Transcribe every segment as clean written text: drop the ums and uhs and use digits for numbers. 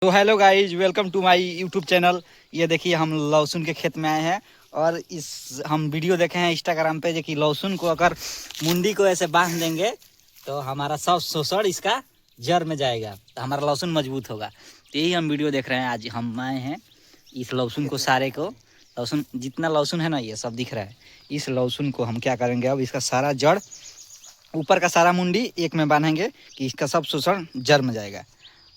तो hello guys, welcome to my YouTube channel. ये देखिए हम लहसुन के खेत में आए हैं और इस हम वीडियो देखे हैं इंस्टाग्राम पे जो कि लहसुन को अगर मुंडी को ऐसे बांध देंगे तो हमारा सब शोषण इसका जड़ में जाएगा, तो हमारा लहसुन मजबूत होगा। तो यही हम वीडियो देख रहे हैं। आज हम आए हैं इस लहसुन को सारे को, लहसुन जितना लहसुन है ना ये सब दिख रहा है। इस लहसुन को हम क्या करेंगे, अब इसका सारा जड़, ऊपर का सारा मुंडी एक में बांधेंगे कि इसका सब शोषण जड़ में जाएगा।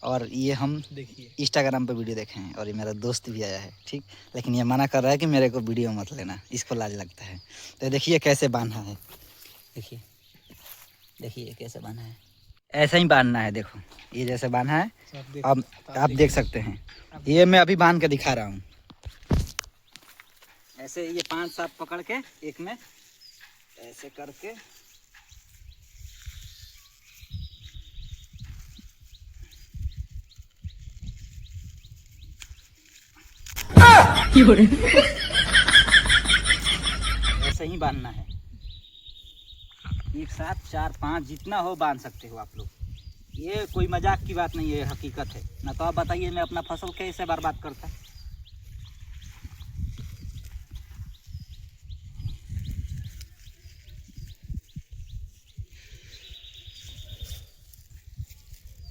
और ये हम देखिए इंस्टाग्राम पे वीडियो देखे हैं और ये मेरा दोस्त भी आया है, ठीक, लेकिन ये मना कर रहा है कि मेरे को वीडियो मत लेना, इसको लाज लगता है। तो देखिए कैसे बांधा है, देखिए देखिए कैसे बांधा है। ऐसा ही बांधना है, देखो ये जैसे बांधा है। अब आप देख सकते हैं, ये मैं अभी बांध के दिखा रहा हूँ। ऐसे ये 5-7 पकड़ के एक में ऐसे करके ऐसे ही बांधना है। एक साथ 4-5 जितना हो बांध सकते हो आप लोग। ये कोई मजाक की बात नहीं है, हकीकत है ना। तो आप बताइए मैं अपना फसल कैसे बर्बाद करता।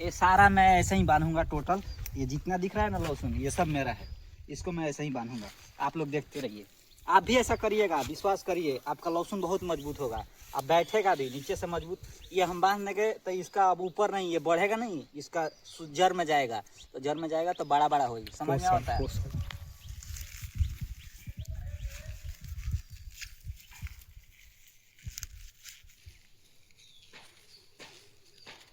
ये सारा मैं ऐसे ही बांधूंगा टोटल। ये जितना दिख रहा है ना लहसुन, ये सब मेरा है। इसको मैं ऐसे ही बांधूंगा, आप लोग देखते रहिए। आप भी ऐसा करिएगा, विश्वास करिए, आपका लहसुन बहुत मजबूत होगा। अब बैठेगा भी नीचे से मजबूत। ये हम बांध देंगे तो इसका अब ऊपर नहीं, ये बढ़ेगा नहीं, इसका जड़ में जाएगा। तो जड़ में जाएगा तो बड़ा बड़ा होगी, समझ में आता है।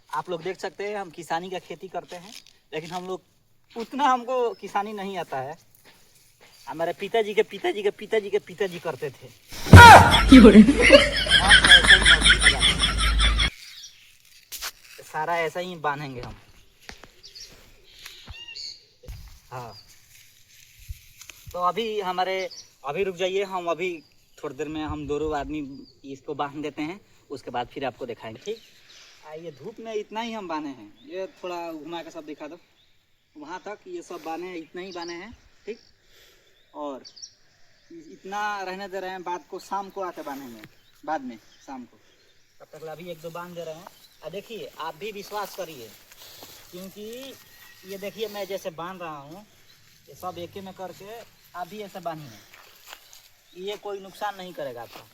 आप लोग देख सकते हैं हम किसानी का खेती करते हैं, लेकिन हम लोग उतना हमको किसानी नहीं आता है। हमारे पिताजी के पिताजी के पिताजी के पिताजी करते थे। सारा ऐसा ही बांधेंगे हम। हाँ, तो अभी रुक जाइए, हम अभी थोड़ी देर में हम दोनों आदमी इसको बांध देते हैं, उसके बाद फिर आपको दिखाएंगे, ठीक। ये धूप में इतना ही हम बांधे हैं। ये थोड़ा घुमा के सब दिखा दो, वहाँ तक ये सब बांधे हैं, इतना ही बांधे हैं, ठीक। और इतना रहने दे रहे हैं, बाद को शाम को आके बांधेंगे, बाद में शाम को। तब तक अभी 1-2 बांध दे रहे हैं। और देखिए आप भी विश्वास करिए, क्योंकि ये देखिए मैं जैसे बांध रहा हूँ, ये सब एक में करके आप भी ऐसे बांधिए। ये कोई नुकसान नहीं करेगा आपका,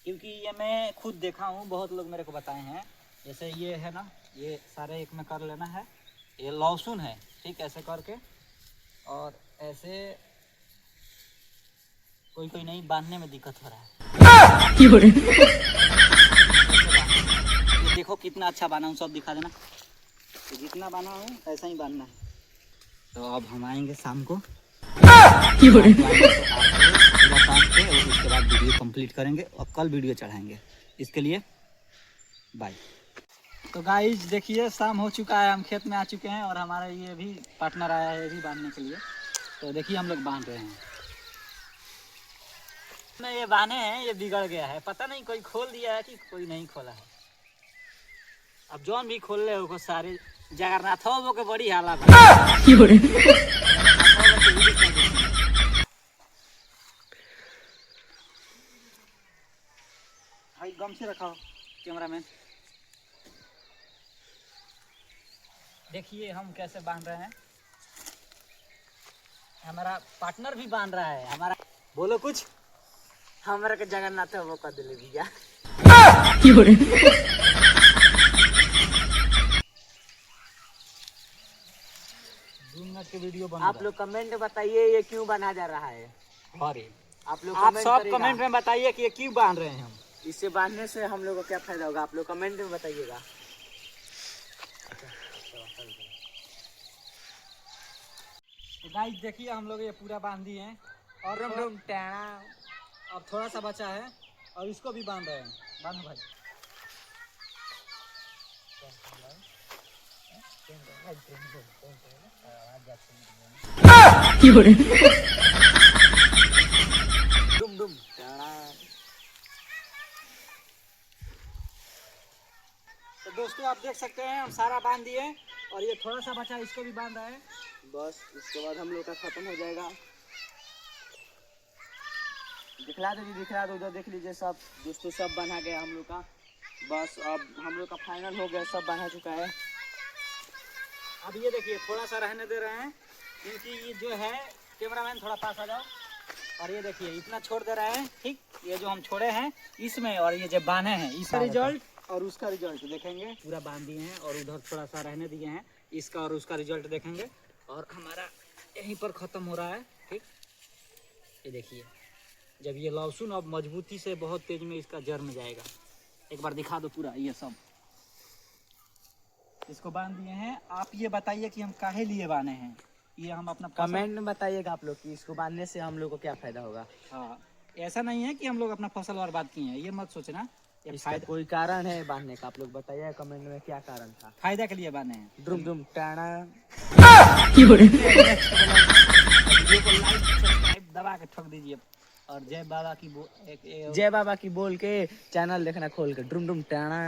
क्योंकि ये मैं खुद देखा हूँ, बहुत लोग मेरे को बताए हैं। जैसे ये है ना, ये सारे एक में कर लेना है। ये लहसुन है, ठीक, ऐसे करके और ऐसे। कोई कोई नहीं, बांधने में दिक्कत हो रहा है। ये देखो कितना अच्छा बांधा हूँ, सब दिखा देना। तो जितना बांधा हूँ ऐसा ही बांधना है। तो अब हम आएंगे शाम को, पूरा बांध के, और उसके बाद वीडियो कंप्लीट करेंगे और कल वीडियो चढ़ाएंगे। इसके लिए बाय। तो गाइस देखिए शाम हो चुका है, हम खेत में आ चुके हैं और हमारा ये भी पार्टनर आया है, ये भी बांधने के लिए। तो देखिए हम लोग बांध रहे हैं। में ये बांधे हैं, ये बिगड़ गया है, पता नहीं कोई खोल दिया है कि कोई नहीं खोला है। अब जौन भी खोल ले हो सारे जगन्नाथ हो के बड़ी हालत है। भाई गम से रखा हो कैमरामैन। देखिए हम कैसे बांध रहे हैं, हमारा पार्टनर भी बांध रहा है। हमारा बोलो कुछ, हमारा के जगन्नाथ वो कर दिले भैया। 2 मिनट के वीडियो बन। आप लोग कमेंट में बताइए ये क्यों बना जा रहा है। अरे आप सब कमेंट में बताइए कि ये क्यों बांध रहे हैं हम। इससे बांधने से हम लोग को क्या फायदा होगा, आप लोग कमेंट में बताइएगा। तो गाइस देखिए हम लोग ये पूरा बांध दिए हैं और अब थोड़ा सा बचा है और इसको भी बांध रहे हैं। बांधो भाई। डुम डुम। तो दोस्तों आप देख देख सकते हैं हम सारा बांध दिए और ये थोड़ा सा बचा, इसको भी बांध रहे हैं। बस इसके बाद हम लोग का खत्म हो जाएगा। दिखला दो उधर देख लीजिए सब दोस्तों, सब बना गया हम लोग का। बस अब हम लोग का फाइनल हो गया, सब बना चुका है। अब ये देखिए थोड़ा सा रहने दे रहे हैं क्योंकि ये जो है, कैमरामैन थोड़ा पास आ जाओ, और ये देखिए इतना छोड़ दे रहे हैं। ठीक, ये जो हम छोड़े हैं इसमें और ये जो बांधे हैं इसका रिजल्ट और उसका रिजल्ट देखेंगे। पूरा बांध दिए हैं और उधर थोड़ा सा रहने दिए हैं, इसका और उसका रिजल्ट देखेंगे और हमारा यहीं पर ख़त्म हो रहा है। ठीक, ये देखिए जब ये लहसुन अब मजबूती से बहुत तेज में इसका जड़ में जाएगा। एक बार दिखा दो पूरा, ये सब इसको बांध दिए हैं। आप ये बताइए कि हम काहे लिए बांधे हैं, ये हम अपना कमेंट में बताइएगा आप लोग कि इसको बांधने से हम लोग को क्या फायदा होगा। हाँ, ऐसा नहीं है कि हम लोग अपना फसल बर्बाद किए हैं, ये मत सोचना। इसका कोई कारण है बांधने का, आप लोग बताइए कमेंट में क्या कारण था। फायदा के लिए बांधे हैं। ड्रुम ड्रुम टाना। वीडियो को लाइक सब्सक्राइब दबा के ठोक दीजिए और जय बाबा की बोल के चैनल देखना खोल के ड्रुम ड्रुम टाना।